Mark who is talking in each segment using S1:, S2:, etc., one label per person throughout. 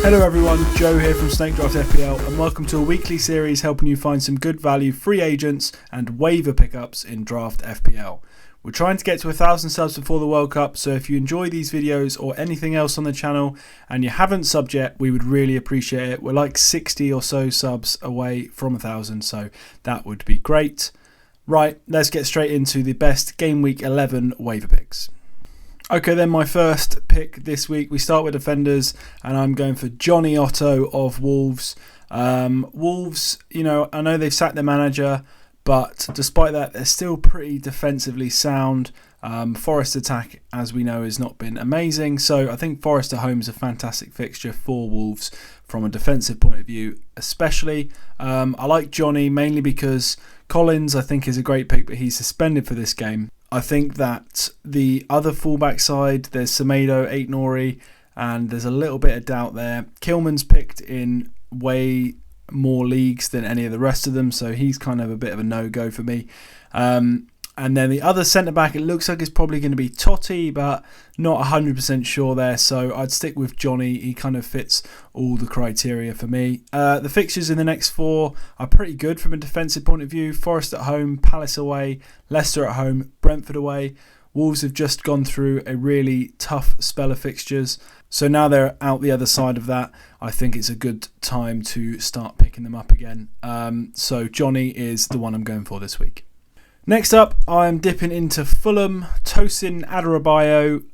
S1: Hello everyone, Joe here from Draft FPL and welcome to a weekly series helping you find some good value free agents and waiver pickups in Draft FPL. We're trying to get to 1,000 subs before the World Cup, so if you enjoy these videos or anything else on the channel and you haven't subbed yet, we would really appreciate it. We're like 60 or so subs away from 1,000, so that would be great. Right, let's get straight into the best Game Week 11 waiver picks. Okay, then my first pick this week, we start with defenders, and I'm going for Johnny Otto of Wolves. Wolves, I know they've sacked their manager, but despite that, they're still pretty defensively sound. Forest attack, as we know, has not been amazing, so I think Forest at home is a fantastic fixture for Wolves from a defensive point of view, especially. I like Johnny mainly because Collins, I think, is a great pick, but he's suspended for this game. I think that the other fullback side, there's Semedo, Aït-Nouri, and there's a little bit of doubt there. Kilman's picked in way more leagues than any of the rest of them, so he's kind of a bit of a no-go for me. And then the other centre-back, it looks like it's probably going to be Totti, but not 100% sure there, so I'd stick with Johnny. He kind of fits all the criteria for me. The fixtures in the next four are pretty good from a defensive point of view. Forest at home, Palace away, Leicester at home, Brentford away. Wolves have just gone through a really tough spell of fixtures, so now they're out the other side of that. I think it's a good time to start picking them up again. So Johnny is the one I'm going for this week. Next up, I'm dipping into Fulham. Tosin Adarabioyo,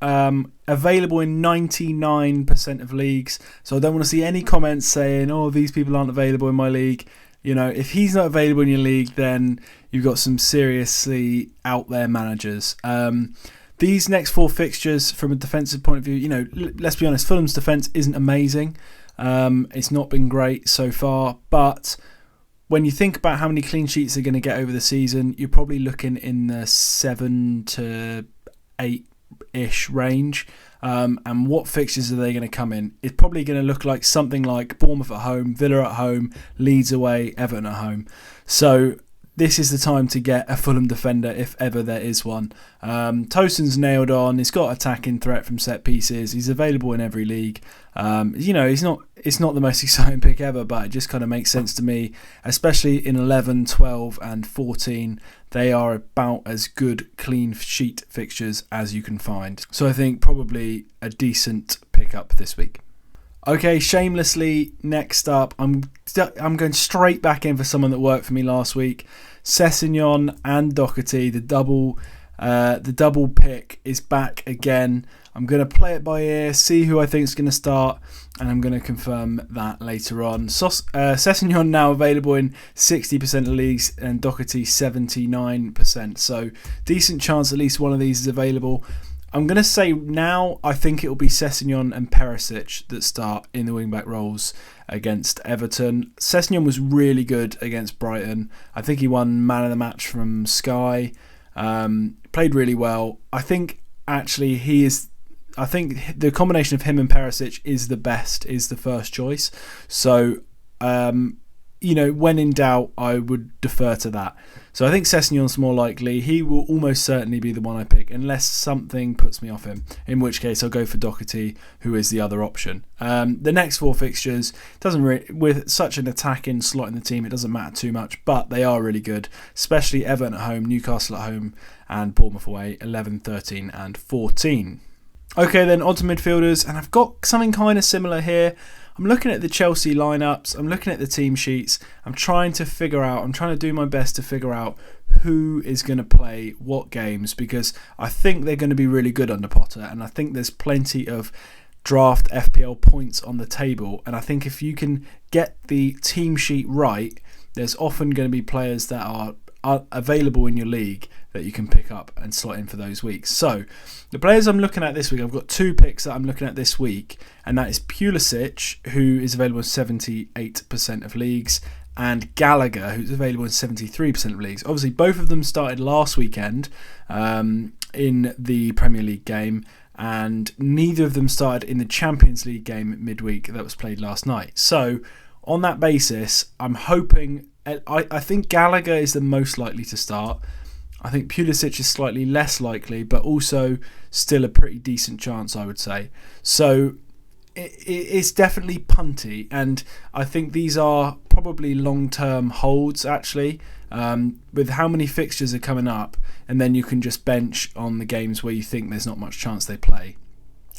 S1: available in 99% of leagues. So I don't want to see any comments saying, oh, these people aren't available in my league. If he's not available in your league, then you've got some seriously out there managers. These next four fixtures, from a defensive point of view, let's be honest, Fulham's defence isn't amazing. It's not been great so far, but when you think about how many clean sheets they're going to get over the season, you're probably looking in the 7 to 8-ish range. And what fixtures are they going to come in? It's probably going to look like something like Bournemouth at home, Villa at home, Leeds away, Everton at home. So this is the time to get a Fulham defender if ever there is one. Tosin's nailed on. He's got attacking threat from set pieces. He's available in every league. It's not the most exciting pick ever, but it just kind of makes sense to me, especially in 11, 12 and 14. They are about as good clean sheet fixtures as you can find. So I think probably a decent pickup this week. Okay, shamelessly, next up, I'm going straight back in for someone that worked for me last week. Sessegnon and Doherty, the double pick is back again. I'm going to play it by ear, see who I think is going to start, and I'm going to confirm that later on. Sessegnon now available in 60% of leagues and Doherty 79%. So decent chance at least one of these is available. I'm going to say now I think it will be Sessegnon and Perisic that start in the wing-back roles against Everton. Sessegnon was really good against Brighton. I think he won man of the match from Sky. Played really well. I think actually the combination of him and Perisic is the first choice. So, when in doubt, I would defer to that. So I think Sessegnon's more likely. He will almost certainly be the one I pick, unless something puts me off him, in which case I'll go for Doherty, who is the other option. The next four fixtures, with such an attacking slot in the team, it doesn't matter too much, but they are really good, especially Everton at home, Newcastle at home, and Bournemouth away, 11, 13 and 14. Okay, then on to midfielders, and I've got something kind of similar here. I'm looking at the Chelsea lineups, I'm looking at the team sheets, I'm trying to do my best to figure out who is going to play what games, because I think they're going to be really good under Potter, and I think there's plenty of draft FPL points on the table, and I think if you can get the team sheet right, there's often going to be players that are available in your league that you can pick up and slot in for those weeks. So the players I'm looking at this week, I've got two picks that I'm looking at this week, and that is Pulisic, who is available in 78% of leagues, and Gallagher, who's available in 73% of leagues. Obviously, both of them started last weekend in the Premier League game, and neither of them started in the Champions League game midweek that was played last night. So on that basis, I'm hoping, I think Gallagher is the most likely to start. I think Pulisic is slightly less likely, but also still a pretty decent chance, I would say. So it's definitely punty, and I think these are probably long-term holds actually, with how many fixtures are coming up, and then you can just bench on the games where you think there's not much chance they play.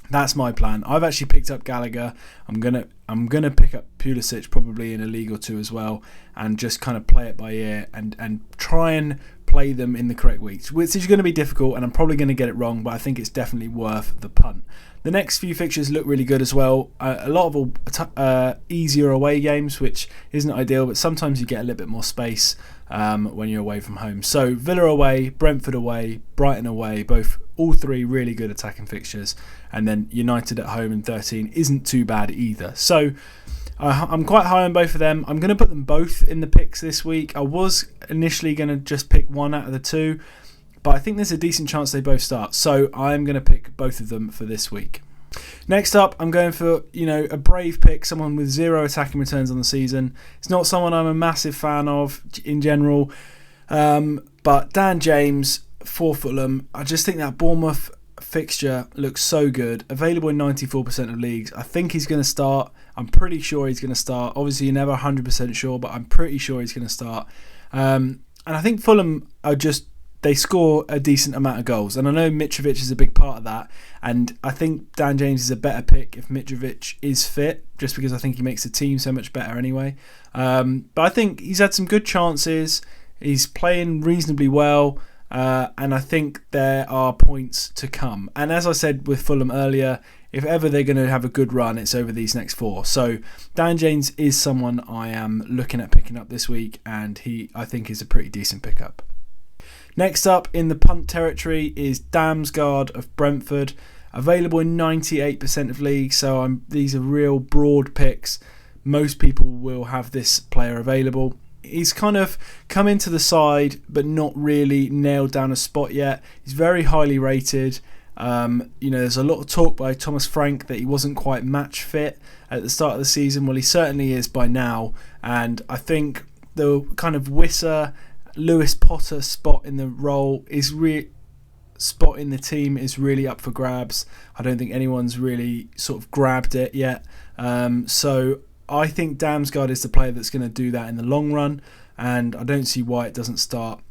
S1: That's my plan. I've actually picked up Gallagher. I'm gonna pick up Pulisic probably in a league or two as well, and just kind of play it by ear and try and play them in the correct weeks, which is going to be difficult, and I'm probably going to get it wrong, but I think it's definitely worth the punt. The next few fixtures look really good as well. A lot of easier away games, which isn't ideal, but sometimes you get a little bit more space when you're away from home. So Villa away, Brentford away, Brighton away, all three really good attacking fixtures, and then United at home in 13 isn't too bad either. So I'm quite high on both of them. I'm going to put them both in the picks this week. I was initially going to just pick one out of the two, but I think there's a decent chance they both start. So I'm going to pick both of them for this week. Next up, I'm going for a brave pick, someone with 0 attacking returns on the season. It's not someone I'm a massive fan of in general, but Dan James for Fulham. I just think that Bournemouth fixture looks so good. Available in 94% of leagues. I think he's going to start. I'm pretty sure he's going to start. Obviously, you're never 100% sure, but I'm pretty sure he's going to start. And I think Fulham are they score a decent amount of goals. And I know Mitrovic is a big part of that. And I think Dan James is a better pick if Mitrovic is fit, just because I think he makes the team so much better anyway. But I think he's had some good chances. He's playing reasonably well. And I think there are points to come. And as I said with Fulham earlier, if ever they're going to have a good run, it's over these next 4. So Dan James is someone I am looking at picking up this week, and I think is a pretty decent pickup. Next up in the punt territory is Damsgaard of Brentford, available in 98% of leagues. So these are real broad picks. Most people will have this player available. He's kind of come into the side, but not really nailed down a spot yet. He's very highly rated. There's a lot of talk by Thomas Frank that he wasn't quite match fit at the start of the season. Well, he certainly is by now. And I think the kind of Wisser, Lewis Potter spot in the role spot in the team is really up for grabs. I don't think anyone's really sort of grabbed it yet. So I think Damsgaard is the player that's going to do that in the long run, and I don't see why it doesn't start,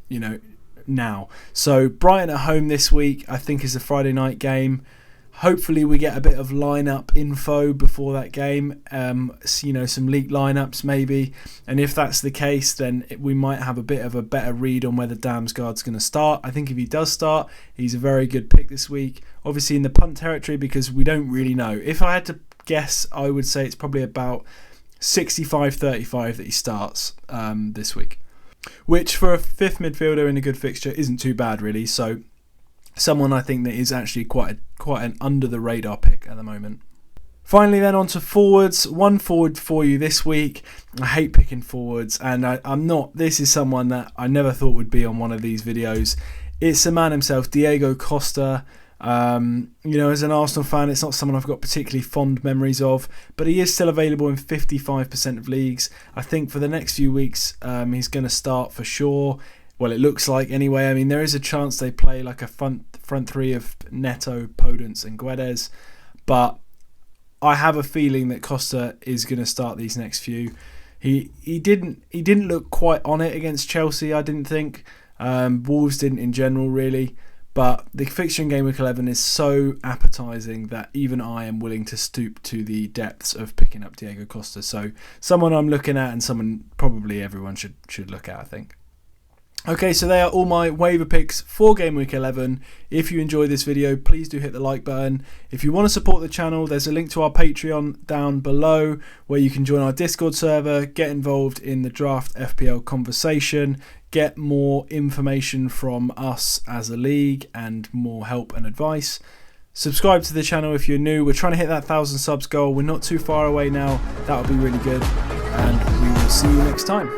S1: now. So Brighton at home this week, I think, is a Friday night game. Hopefully we get a bit of lineup info before that game, some leaked lineups maybe, and if that's the case, then we might have a bit of a better read on whether Damsgaard's going to start. I think if he does start, he's a very good pick this week. Obviously in the punt territory, because we don't really know. If I had to guess, I would say it's probably about 65-35 that he starts this week, which for a fifth midfielder in a good fixture isn't too bad really. So someone I think that is actually quite an under the radar pick at the moment. Finally then on to forwards. One forward for you this week. I hate picking forwards, and I'm not. This is someone that I never thought would be on one of these videos. It's the man himself, Diego Costa. As an Arsenal fan, it's not someone I've got particularly fond memories of, but he is still available in 55% of leagues. I think for the next few weeks, he's going to start for sure. Well, it looks like anyway. I mean, there is a chance they play like a front three of Neto, Podence and Guedes, but I have a feeling that Costa is going to start these next few. He didn't look quite on it against Chelsea, I didn't think. Wolves didn't in general really. But the fixture in gameweek 11 is so appetising that even I am willing to stoop to the depths of picking up Diego Costa. So someone I'm looking at, and someone probably everyone should look at, I think. Okay, so they are all my waiver picks for gameweek 11. If you enjoyed this video, please do hit the like button. If you want to support the channel, there's a link to our Patreon down below where you can join our Discord server, get involved in the Draft FPL conversation, get more information from us as a league and more help and advice. Subscribe to the channel if you're new. We're trying to hit that 1,000 subs goal. We're not too far away now. That would be really good. And we will see you next time.